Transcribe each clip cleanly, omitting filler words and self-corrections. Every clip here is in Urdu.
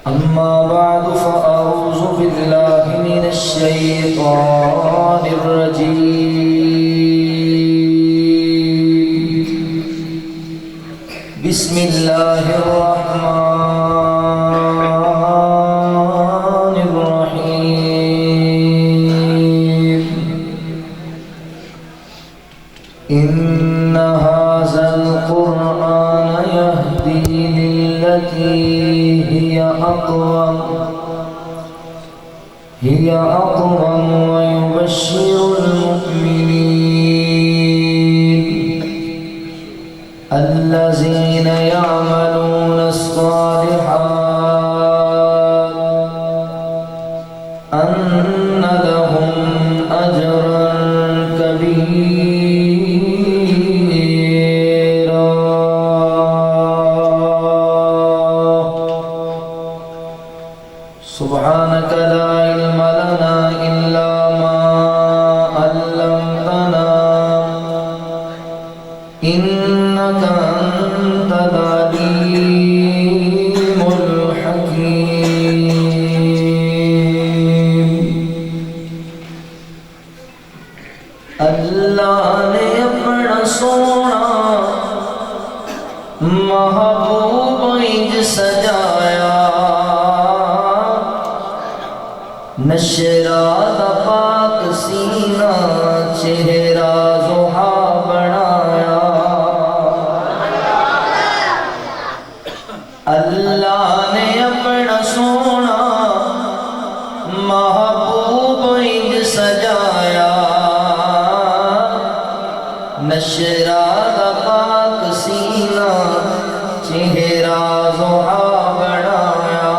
أما بعد فأعوذ بالله من الشيطان الرجيم بسم الله الرحمن الرحيم إن هذا القرآن يهدي للتي هي أقوم ويبشر المؤمنين الذين يعملون الصالحات أن لهم أجرا كبيرا. سبحانك لا علم لنا إلا ما علمتنا إنك أنت العليم الحكيم. اللہ نے اپنا سونا محبوب انج سجایا نشرات پاک سینہ چہرہ زحا بنایا. اللہ نے اپنا سونا محبوب انج سجایا نشرات پاک سینہ چہرہ زحا بنایا.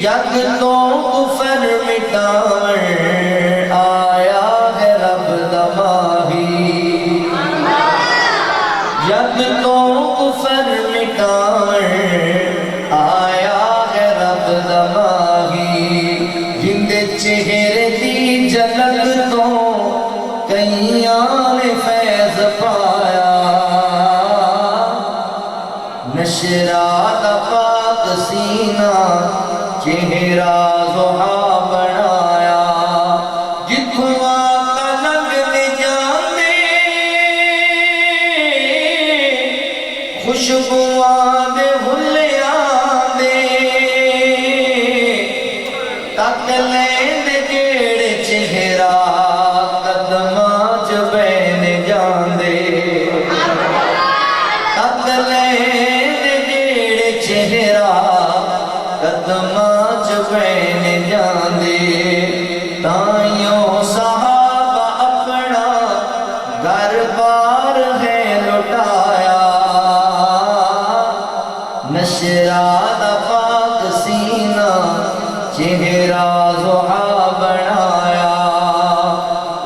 جگ تو کفر مٹاون آیا ہے رب دا ماہی. جگ تو کفر مٹاون آیا ہے رب دا ماہی. جندے چہرے دی جھلک تو کئیاں نے فیض پایا نشرات پاک سینہ چہرہ زحا بنایا. جتھوں آقا لنگھدے جاندے خوشبواں دے حلیاں دے تک لیندے جیڑے چہرہ قدماں چ بین جاندے. تک لیندے جیڑے چہرہ قدماں چ بین جاندے. تائیوں صحابہ اپنا گھر بار ہے لٹایا نشرات پاک سینہ چہرہ زحا بنایا.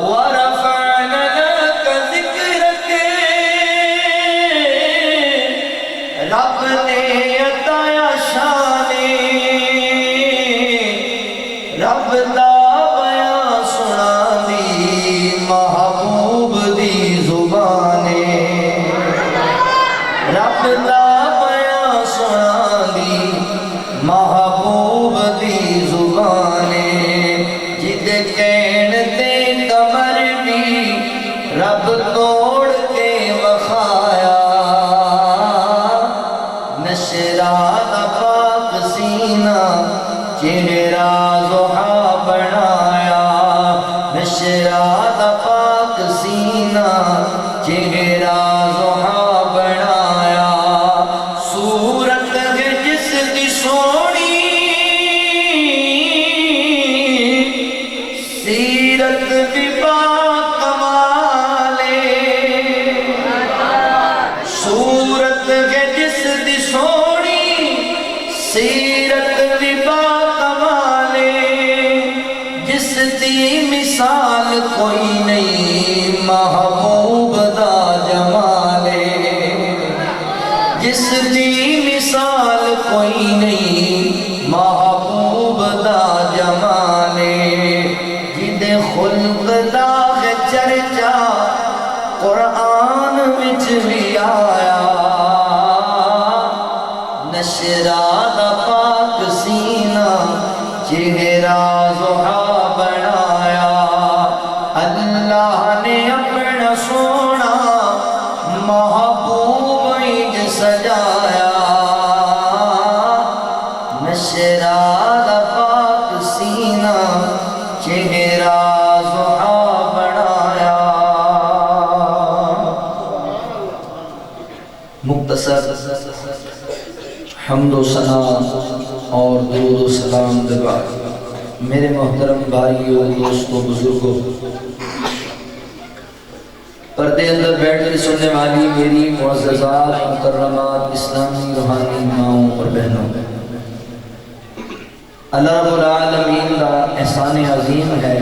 ورفعنا لك ذکرک رب نے عطایا شان رب دا بیان سنا دی محبوب دی زبانے. رب دا بیان سنا دی محبوب دی زبانے. جد کہن تے کمر بھی رب توڑ کے وخایا نشرات پاک سینہ چہرہ زحا بنایا. نشرات پاک سینہ چہرہ زحا بنایا. صورت ہے جس کی سونی سیرت بھی باکمالے. صورت ہے جس کی سونی سیرت بھی باکمالے. جس دی مثال کوئی نہیں محبوب دا جمالے. جس دی مثال کوئی نہیں محبوب دا حشرا دا پاک سینہ چہرہ ضحا بنایا. مختصر حمد و ثنا اور درود و سلام دے بعد میرے محترم بھائیوں، دوستوں، بزرگوں، پردے اندر بیٹھ کر سننے والی میری معززات، مکرمات، اسلامی روحانی ماؤں اور بہنوں، اللہ رب العالمین کا احسان عظیم ہے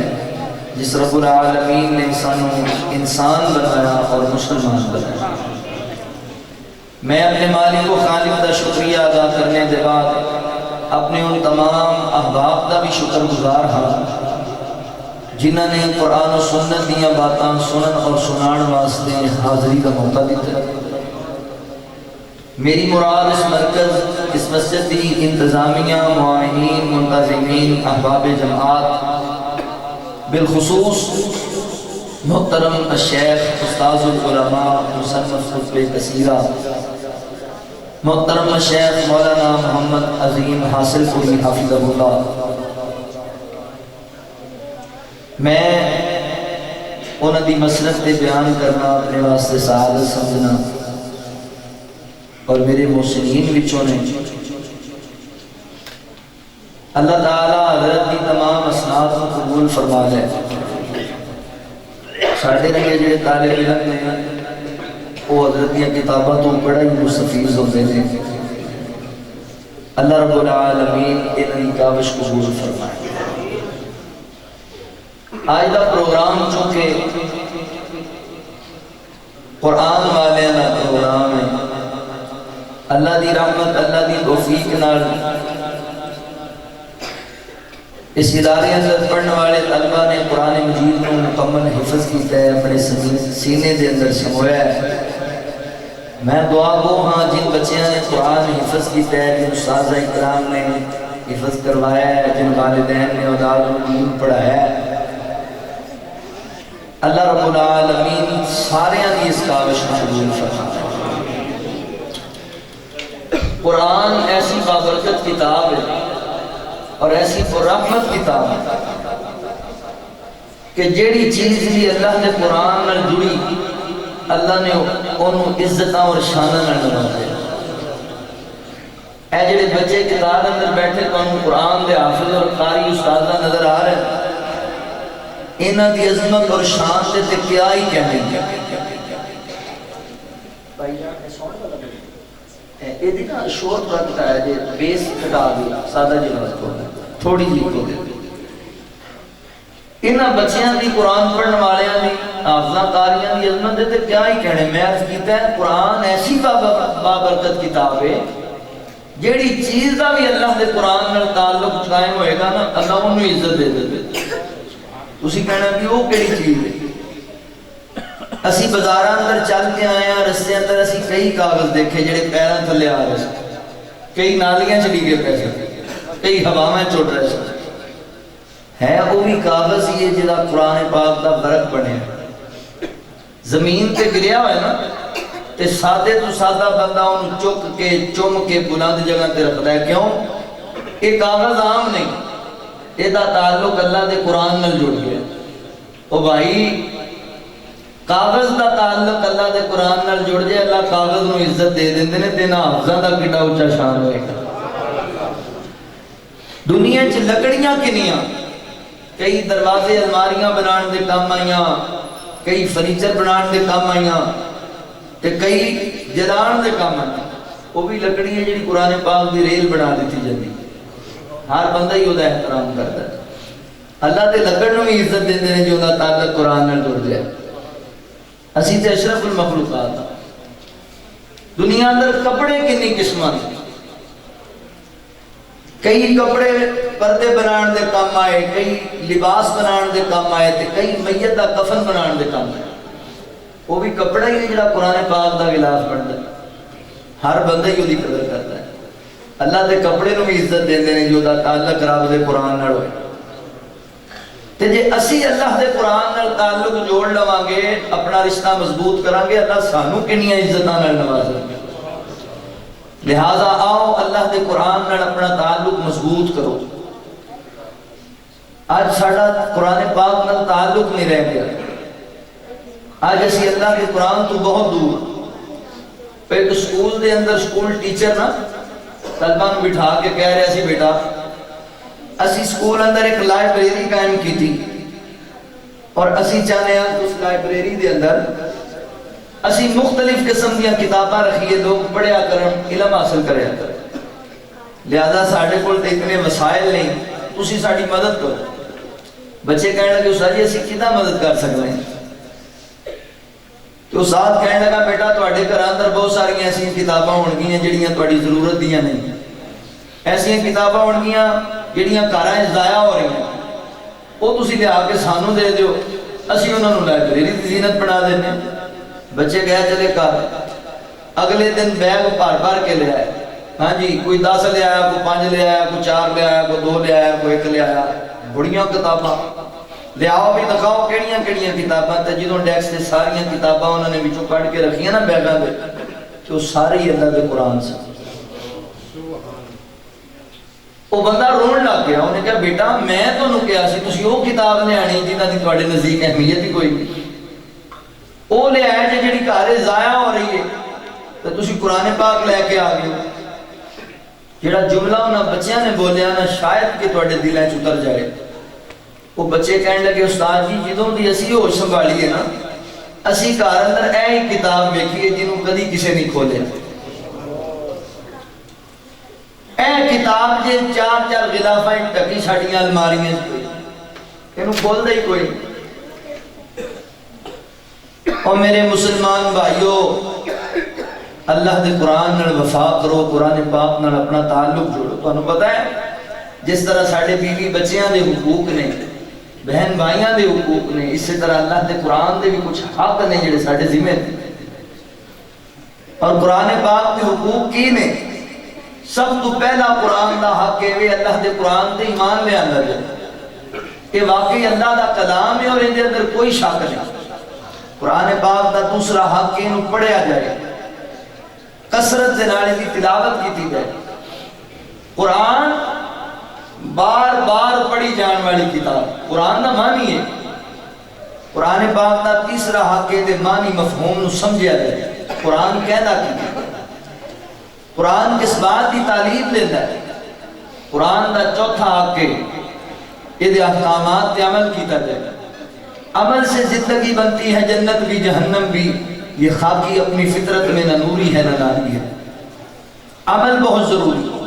جس رب العالمین نے انسان بنایا اور مسلمان بنایا. میں اپنے مالک و خالق کا شکریہ ادا کرنے کے بعد اپنے ان تمام احباب کا بھی شکر گزار ہاں جنہوں نے قرآن و سنت دیاں باتاں سنن اور سنان واسطے حاضری کا موقع دیتا. میری مراد اس مرکز، اس مسجد کی انتظامیہ، معاونین، منتظمین، احباب جماعت، بالخصوص محترم الشیخ استاذ العلماء مصنف خطبہ کثیرہ محترم الشیخ مولانا محمد عظیم حاصل پوری حافظہ اللہ، میں انہوں دی مسلک تے بیان کرنا اپنے واسطے سعادت سمجھنا اور میرے محسنین وچوں نے اللہ تعالیٰ حضرت کی تمام اسناد کو قبول فرما لے. ساڑھے لگے جڑے طالب علم نے وہ حضرت کی کتابوں تو بڑا ہی مستفیض ہوتے ہیں. اللہ رب العالمین انہی کاوش قبول فرمائے. آج دا پروگرام چونکہ قرآن والے کا پروگرام ہے، اللہ دی رحمت، اللہ دی توفیق نال اس ادارے اندر پڑھنے والے طلبہ نے قرآن مجید کو مکمل حفظ کیتا ہے، اپنے سینے دے اندر سمویا ہے. میں دعا گو ہاں جن بچیاں نے قرآن حفظ کیتا ہے، جن استاذہ اکرام نے حفظ کروایا ہے، جن والدین نے اولاد کو دین پڑھایا ہے، اللہ رب العالمین سارے کی اس کاوش کو قبول فرمائے. قرآن ایسی بابرکت کتاب ہے اور ایسی رحمت کتاب ہے کہ جیڑی چیز بھی اللہ نے قرآن نال جڑی اللہ نے انہوں عزتاں اور شانہ نال نوازے. اے جڑے بچے کتاب اندر بیٹھے تو انہوں قرآن دے حافظ اور قاری استاذہ نظر آ رہے ہیں، انہاں دی عظمت اور شان تے کیا ہی کہنے گے. یہ دیکھا شور تھوڑا کٹایا جائے، بیس کٹا دی سادہ جی نوز کو تھوڑی جی کو دے. انہاں بچیاں دی قرآن پڑھنے والیاں دی حافظاں قاریاں دی عظمت دے کیا ہی کہنے. میں عرض کیتا ہے قرآن ایسی بابرکت کتاب ہے جیڑی چیز دا بھی اللہ دے قرآن نال تعلق قائم ہوئے گا نا اللہ انہوں عزت دے دے. اسی کہنا بھی وہ کیڑی چیز ہے. اسی بازاراں اندر چل کے آئے ہیں، رستے اندر اسی کئی کاغذ دیکھے جڑے پیراں تھلے آ رہے ہیں، کئی نالیاں چلی گئے پیسے، کئی ہواواں چڑھ رہے ہیں. ہے وہ بھی کاغذ ہی ہے جہاں قرآن پاک دا برق بنے. زمین تے گریا ہوئے نا تے سادے تو سادہ بندہ انہوں چک کے چم کے بلند جگہ تے رکھتا ہے. کیوں؟ یہ کاغذ عام نہیں، یہ دا تعلق اللہ دے قرآن نال جڑ گیا. او بھائی کاغذ دا تعلق اللہ دے قرآن نال جڑ جائے، اللہ کاغذ نو عزت دے دیندے نے. تے نہ حافظاں دا کڈا اونچا شان ہوئے گا. دنیا چ لکڑیاں کنیاں، کئی دروازے الماریاں بنان دے کام آئیاں، کئی فرنیچر بنان دے کام آئیاں، تے کئی جلان دے کام آئیاں. وہ بھی لکڑی ہے جڑی قرآن پاک دی ریل بنا دیتی جاتی. ہر بندہ ہی وہ احترام کرتا ہے. اللہ دے لکڑ نو بھی عزت دیندے نے جو دا تعلق قرآن نال جڑ جائے. اسی تے اشرف المخلوقات. دنیا اندر کپڑے کنی قسماں، کئی کپڑے پردے بنان دے کام آئے، کئی لباس بنان دے کام آئے، تے کئی میت دا کفن بنان دے کام آئے. وہ بھی کپڑا ہی جڑا قرآن پاک دا غلاف بنتا ہے. ہر بندہ ہی وہی قدر کرتا ہے. اللہ دے کپڑے نو بھی عزت دیندے نے جو دا تعلق رب دے قرآن نال ہوئے. تے جے اسی اللہ دے قرآن نال تعلق جوڑ لواں گے، اپنا رشتہ مضبوط کران گے، اللہ سانو کنیاں عزتاں نال نوازے گا. لہذا آؤ اللہ دے قرآن نال اپنا تعلق مضبوط کرو۔ آج ساڑا قرآن پاک نال تعلق نہیں رہ گیا، آج اسی اللہ کے قرآن تو بہت دور۔ پہلے سکول دے اندر سکول ٹیچر نا طلبہ نو بٹھا کے کہہ رہے سی بیٹا اسی سکول اندر ایک لائبریری قائم کی تھی اور اسی چاہنے ہیں اس لائبریری دے اندر اسی مختلف قسم دیا کتاباں رکھیے، لوگ پڑھیا کرن، علم حاصل کریا کرن۔ لہذا ساڑھے کول تے اتنے وسائل نہیں، تسی ساڑھی مدد کرو۔ بچے کہنے لگے استاد جی اسی کتنا مدد کر سکتے ہیں؟ تو استاد کہنے لگا بیٹا تواڈے گھر اندر بہت ساری ایسی کتاباں ہونگیاں جڑیاں تواڈی ضرورت دیاں نہیں، ایسی کتاباں ہونگیاں جڑیاں گھراں وچ ضائع ہو رہی ہیں، وہ تسی لے آ کے سانوں دے دیو، اسی انہاں نوں لائبریری دی زینت بنا دینے۔ بچے گئے چلے کر اگلے دن بیگ بھر کے لے آئے، ہاں جی کوئی 10 لے آیا، کوئی 5 لے آیا، کوئی 4 لے آیا، کوئی 2 لے آیا، کوئی 1 لے آیا، بڑیاں کتاباں لے آؤ بھی دکھاؤ کیڑیاں کیڑیاں کتاباں تے جدوں ڈیسک تے ساریاں کتاباں انہوں نے وچوں کڈ کے رکھیاں نا بیگاں دے تو سارے ہی اللہ دے قرآن سے۔ وہ بندہ رون لگ گیا، انہیں کہا بیٹا میں تانوں کہا سی تسی وہ کتاب لے آنی جنہاں دی تواڈے نزدیک اہمیت ہی کوئی نہیں، وہ لے آئے جے جڑی گھر ضائع ہو رہی ہے تو تسی قرآن پاک لے کے آ گئے۔ جڑا جملہ انہاں بچیاں نے بولیا نا شاید کہ تواڈے دلاں وچ اتر جائے۔ وہ بچے کہنے لگے استاد جی جدوں دی اسی ہوش سنبھالی ہے نا اسی گھر اندر اے ہی کتاب ویکھی ہے جنوں کدی کسے نہیں کھولے، اے کتاب جے 4 غلافاں ٹکی ساڈیاں الماریاں کوئی اینوں کھولدا ہی کوئی۔ اور میرے مسلمان بھائیو اللہ دے قرآن نال وفا کرو، قرآن پاک نال اپنا تعلق جوڑو۔ تانوں پتہ ہے جس طرح ساڈے بیوی بچیاں دے حقوق نے، بہن بھائیاں دے حقوق نے، اسی طرح اللہ دے قرآن دے بھی کچھ حق نے جڑے ساڈے ذمہ نے۔ اور قرآن پاک دے حقوق کی نے؟ سب تو پہلا قرآن دا حق ہے اللہ دے قرآن تے ایمان لے آندا جائے کہ واقعی اللہ دا کلام ہے اور ان دے اندر کوئی شک نہیں۔ قرآن پاک دا دوسرا حق ہے انہوں پڑھیا جائے، کثرت سے نال دی تلاوت کی جائے۔ قرآن بار بار پڑھی جان والی کتاب، قرآن دا معنی ہے۔ قرآن پاک دا تیسرا حق ہے تے معنی مفہوم نو سمجھیا جائے۔ قرآن کہدا کی؟ قرآن کس بات کی تعلیم دیتا ہے؟ قرآن دا چوتھا حق ہے یہ احکامات تے عمل کیتا جائے۔ عمل سے زندگی بنتی ہے، جنت بھی جہنم بھی، یہ خاکی اپنی فطرت میں نہ نوری ہے نہ ناری ہے۔ عمل بہت ضروری ہے۔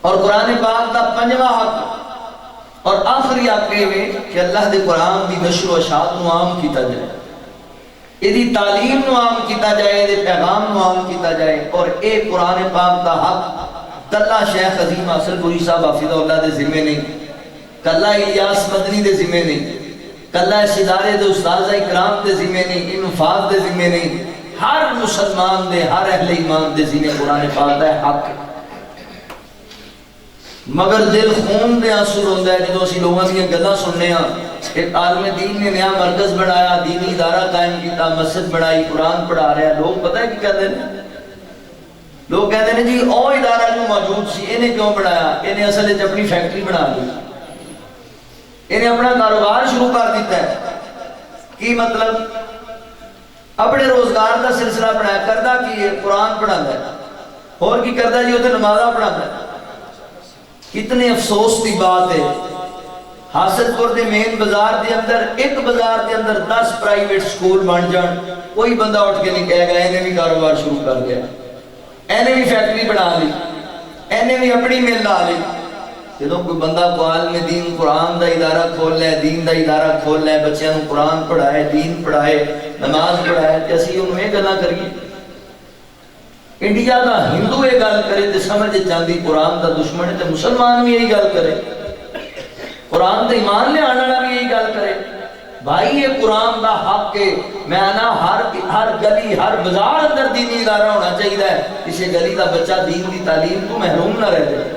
اور قرآن پاک دا 5واں حق اور آخری حق یہ کہ اللہ دے قرآن دی نشر و اشاعت نو عام کیتا جائے، یہ دی تعلیم نو عام کیتا جائے، یہ پیغام نو عام کیتا جائے۔ اور اے قرآن پاک دا حق کلا شیخ عظیم حاصل پوری صاحب حافظہ اللہ دے ذمہ نہیں، کلا الیاس مدنی دے ذمہ نہیں، کلا اس ادارے دے استاذہ اکرام دے ذمہ نہیں، ان افاظ دے ذمہ نہیں، ہر مسلمان دے، ہر اہل ایمان دے ذمہ قرآن پاک دا حق۔ مگر دل خون دے آنسو روندا ہے جدوں اسی لوگاں دیاں گلاں سننے ہاں۔ ایک عالم دین نے نیا مرکز بنایا، دینی ادارہ قائم کیتا، مسجد بنائی، قرآن پڑھا رہا ہے، لوگ پتہ ہے کی کہتے ہیں؟ لوگ کہتے ہیں جی او ادارہ جو موجود سی انہیں کیوں بنایا؟ انہیں اصل وچ اپنی فیکٹری بنا دی، انہیں اپنا کاروبار شروع کر دیتا ہے۔ کی مطلب؟ اپنے روزگار کا سلسلہ بنایا، کردہ کی ہے قرآن پڑھاتا ہے، اور کی کردہ جی ہوتے نمازہ پڑھاتا ہے۔ کتنے افسوس کی بات ہے، حاصل پور دے مین بازار دے اندر، ایک بازار دے اندر 10 پرائیویٹ سکول بن جان، کوئی بندہ اٹھ کے نہیں کہے گا انہیں بھی کاروبار شروع کر دیا، انہیں بھی فیکٹری بنا لی، انہیں بھی اپنی مل لا لی۔ جدوں کوئی بندہ کو عالم دین قرآن دا ادارہ کھول لے، دین دا ادارہ کھول لے، بچیاں نوں قرآن پڑھائے، دین پڑھائے، نماز پڑھائے، تے اسی انہوں یہ گلاں کریے۔ انڈیا دا ہندو یہ گل کرے تے سمجھ جاندی قرآن دا دشمن ہے، تے مسلمان بھی یہی گل کرے، قرآن تے ایمان لے آنے والا بھی یہی گل کرے۔ بھائی یہ قرآن دا حق ہے، میں آنا ہر گلی ہر بازار اندر دینی ادارہ ہونا چاہیے، کسی گلی دا بچہ دین دی تعلیم تو محروم نہ رہ جائے۔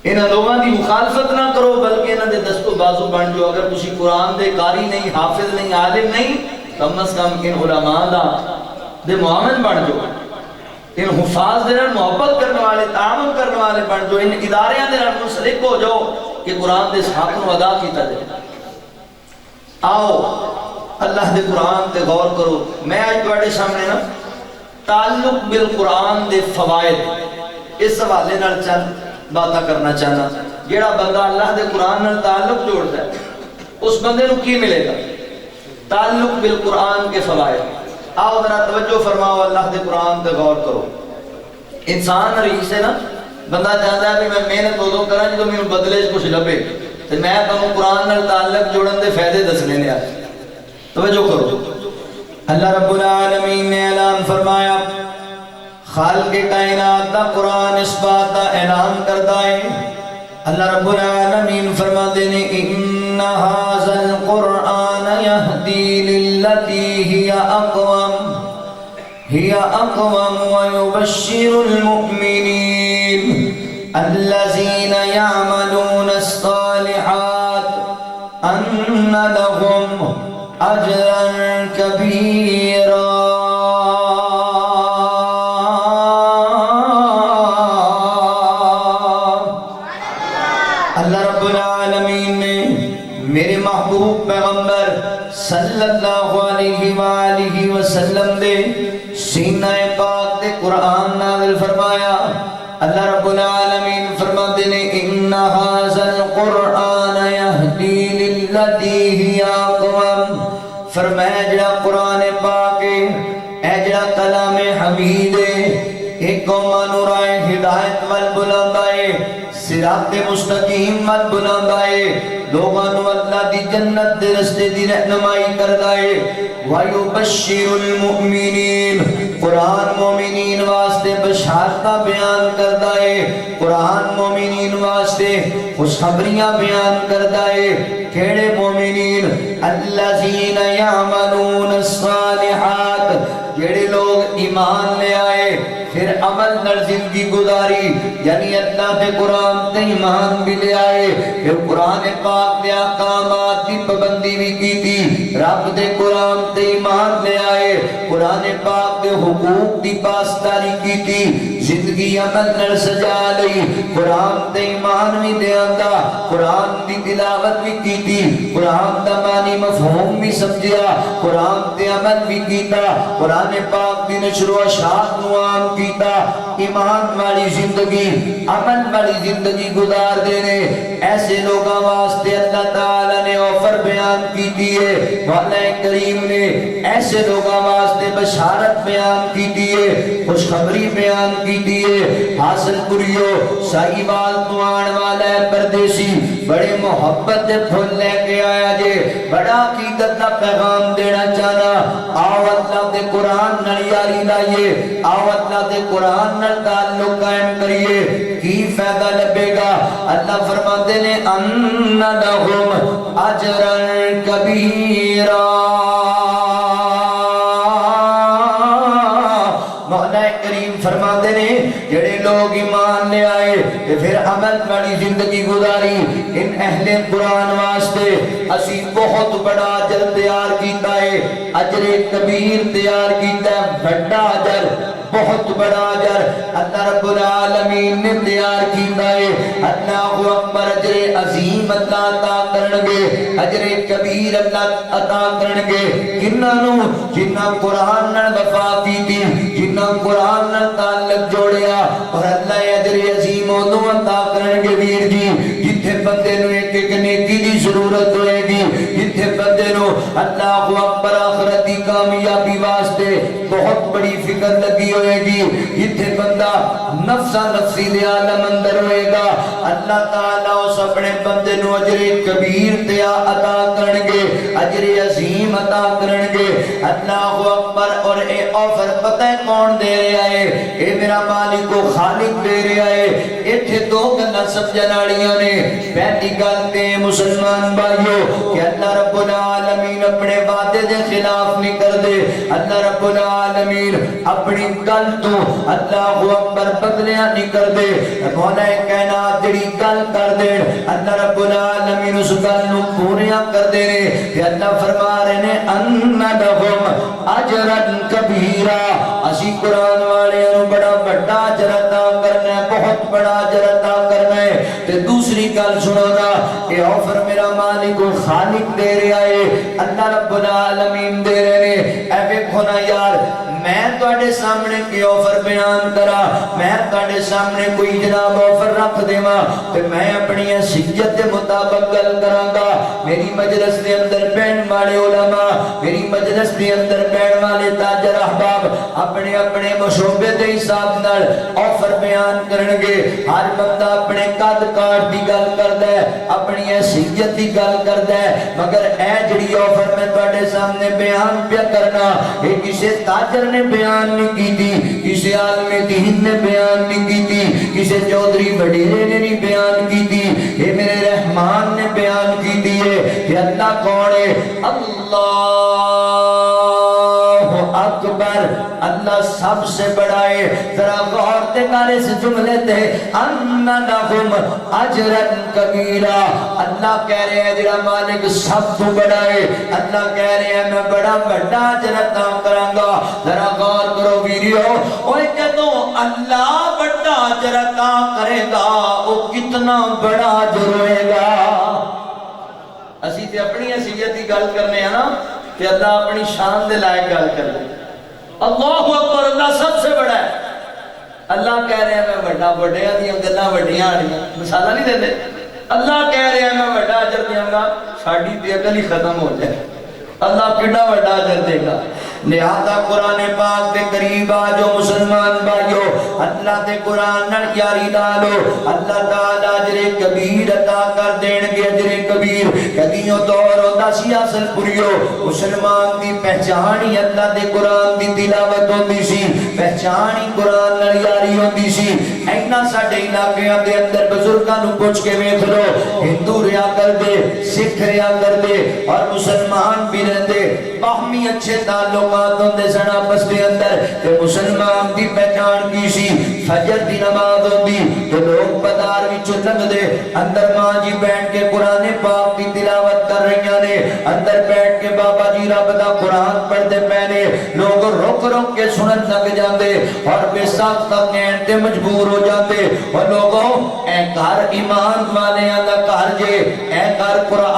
انہاں لوگاں دی مخالفت نہ کرو بلکہ انہاں دے دست و بازو بن جو۔ اگر تسی قرآن دے قاری نہیں، حافظ نہیں، عالم نہیں، کم از کم ان علماء دا دے معاون بن جو، ان حفاظ دے نال محبت کرنے والے، تعاون کرنے والے بن جو، ان اداریاں دے نال منسلک ہو جاؤ کہ قرآن دے حق نو ادا کیتا جائے۔ آؤ اللہ دے قرآن تے غور کرو۔ میں آج تواڈے سامنے نا تعلق بالقرآن دے فوائد اس حوالے نال چند باتاں کرنا چاہنا۔ جیڑا بندہ اللہ دے قرآن نال تعلق جوڑتا ہے اس بندے نو کی ملے گا؟ تعلق بالقرآن کے فوائد۔ آؤ ذرا توجہ فرماؤ، اللہ دے قرآن تے غور کرو۔ انسان ریس ہے نا، بندہ چاہتا ہے کہ میں محنت ادو کرا جدوں مینوں بدلے کچھ لبے، تے میں تمہیں قرآن نال تعلق جوڑن دے فائدے دسنے نے۔ توجہ کرو، اللہ رب العالمین نے اعلان فرمایا، خالق کائنات دا قرآن اس بات دا اعلان کرتا ہے۔ اللہ رب العالمین فرماتے ہیں ان ھذا القرآن یہدی للتی ہی اقوم ویبشر المؤمنین الذین یعملون الصالحات ان لهم اجرا کبیرا۔ پیغمبر صلی اللہ علیہ وآلہ وسلم دے سینہ پاک دے قرآن نازل فرمایا۔ اللہ رب العالمین فرماتے ہیں ان ھذا القرآن یہدی للتی ہی اقوم۔ فرمایا جڑا قرآن پاک ہے، اے جڑا کلام حمید ہے، ایک قوماں نو راہ ہدایت وال بلاندا ہے، صراط مستقیم وال بلاندا ہے، لوگاں نو اللہ دی جنت دے رستے دی رہنمائی کردا ہے۔ وَيُبَشِّرُ الْمُؤْمِنِينَ، قرآن مومنین واسطے بشارتاں بیان کردا ہے، قرآن مومنین واسطے خوشخبریاں بیان کردا ہے۔ کیڑے مومنین؟ الذین یعملون الصالحات، جڑے لوگ ایمان لے آئے پھر عمل نر زندگی گزاری، یعنی اللہ کے قرآن تے ایمان بھی لے آئے، پھر قرآن پاک دے احکامات کی پابندی بھی کی تھی، رب دے قرآن تے ایمان لے آئے، قرآن پاک دے حقوق دی پاسداری کی تھی، زندگی عمل نر سجا لئی، قرآن تے ایمان بھی دے آندا، قرآن دی تلاوت بھی کی تھی، قرآن دا معنی مفہوم بھی سمجھیا، قرآن تے عمل بھی کیتا، قرآن پاک دی نشر و اشاعت نو عام کیتا، ایمان والی زندگی، عمل والی زندگی گزار دینے۔ ایسے لوگاں واسطے اللہ تعالیٰ نے آفر بیان کی دیئے، مولا کریم نے ایسے لوگاں واسطے بشارت بیان کی دیئے، خوشخبری بیان کی دیئے۔ حاصل کریو سائیوال تو آن والا ہے پردیسی، بڑے محبت دے پھول لے کے آیا جے، بڑا عقیدت دا پیغام دینا چاہنا۔ آؤ اللہ دے قرآن نال یاری لائیے، آؤ اللہ دے قرآن نال تعلق قائم کریے، کی فائدہ لبے گا؟ اللہ فرماتے نے ان لہم اجرا کبیرا۔ مولا کریم فرماتے نے جڑے لوگ ایمان لے آئے پھر عمل والی زندگی گزاری، ان اہل قرآن واسطے اسی بہت بڑا اجر تیار کیتا ہے، اجر کبیر تیار کیتا ہے، بڑا اجر، بہت بڑا اجر اللہ رب العالمین نے تیار کیتا ہے۔ اللہ اکبر، اجر عظیم اللہ عطا کرنگے، اجر کبیر اللہ عطا کرنگے کنہاں نو؟ جنہاں قرآن نال وفا کیتی، جنہاں قرآن نال تعلق جوڑیا، اور اللہ اجر عظیم ادوں عطا کرنگے ویر جی جتھے بندے نو ایک ایک نیکی دی ضرورت ہوئے گی، جتھے بندے نو اللہ اکبر آخرت دی کامیابی واسطے بہت بڑی فکر لگی ہوئے گی، جتھے بندہ نفسا نفسی دے عالم اندر ہوئے گا، اللہ تعالیٰ اس اپنے بندے نو اجر کبیر تیا عطا کرنگے، اجر عظیم عطا کرنگے۔ اللہ اکبر، اور اے آفر پتہ ہے کون دے رہا ہے؟ اے میرا مالک و خالق دے رہا ہے۔ ایتھے دو گلاں سمجھن والیاں نے، پہلی گل تے مسلمان بھائیو کہ اللہ رب العالمین اپنے وعدے دے خلاف نہیں کر دے، اللہ رب العالمین اپنی گل تو اللہ اکبر بدلیاں نہیں کر دے مولا کائنات جڑی گل کر دے اللہ رب العالمین اس گل نو پوریاں کر دے نے کہ اللہ فرما رہے نے ان لہم اجرا کبیرا اسی قرآن والے نو بڑا بڑا اجر عطا کرنا ہے بہت بڑا اجر عطا کرنا ہے تے دوسری گل سنو نا کہ آفر میرا مالک و خالق دے رہا ہے اللہ رب العالمین دے رہے نے اے ویکھو نا یار میں تواڈے سامنے کی آفر بیان کرا میں تواڈے سامنے کوئی جناب آفر رکھ دیواں تے میں اپنی حیثیت دے مطابق گل کراں گا میری مجلس دے اندر بیٹھن والے علماء میری مجلس دے اندر بیٹھن والے تاجر احباب اپنے اپنے مشوبے دے حساب نال آفر بیان کرن گے ہر بندہ اپنے قد کاٹ دی گل کردا ہے اپنی حیثیت دی گل کردا ہے مگر اے جڑی آفر میں تواڈے سامنے بیان پیا کرنا اے کسے تاجر نے بیان نہیں کی تھی کسی عالم دین نے بیان نہیں کی تھی کسی چودھری وڈیرے نے نہیں بیان کی تھی یہ میرے رحمان نے بیان کی تھی کہ اللہ کون ہے اللہ اکبر اللہ سب سے بڑا ہے ذرا غور تے کر اس جملے تے ان لہم اجرا کبیرا اللہ کہہ رہے ہیں جڑا مالک سب تو بڑا ہے اللہ کہہ رہے ہیں میں بڑا بڑا اجر عطا کراں گا ذرا غور کرو ویڈیو اوے جدوں اللہ بڑا اجر عطا کرے گا وہ کتنا بڑا اجر ہوئے گا اسی تے اپنی حیثیت دی گل کرنے ہیں نا کہ اللہ اپنی شان دے لائق گل کر لے اللہ اکبر اللہ سب سے بڑا ہے اللہ کہہ رہے ہیں میں بڑا بڑیاں دیاں گلاں وڈیاں آڑیاں مثالہ نہیں دیندے اللہ کہہ رہے ہیں میں بڑا اجر دیاں گا ساڈی تے عقل ہی ختم ہو جائے اللہ کڈا بڑا اجر دے گا لہذا قرآن پاک دے قریب آجو مسلمان بھائیو اللہ دے قرآن نال یاری ڈالو اللہ تعالیٰ اجر کبیر عطا کر دین گے اجر کبیر کدیوں دور ہوتا سی حاصل پوریو مسلمان دی پہچانی اللہ دے قرآن دی تلاوت ہوندی سی پہچانی قرآن نال یاری ہوندی سی اینا ساڈے علاقیاں دے اندر بزرگاں نو پوچھ کے ویکھ لو ہندو رہیا کر دے سکھ رہیا کر دے اور مسلمان بھی رہندے باہمی اچھے تعلقات ہوندے سن آپس دے اندر تے مسلمان دی پہچان کی سی فجر دی نماز ہوندی تو لوگ بازار وچ لنگدے اندر ماں جی بیٹھ کے قرآن پاک کی تلاوت کر رہیاں نے اندر بیٹھ کے بابا جی رب دا قرآن پڑھتے پے نے لوگ رک رک کے سنن لگ جاندے اور بے ساختہ کہن تے مجبور ہو جاندے اور لوگوں اے گھر ایمان والیاں دا گھر جے اے گھر قرآن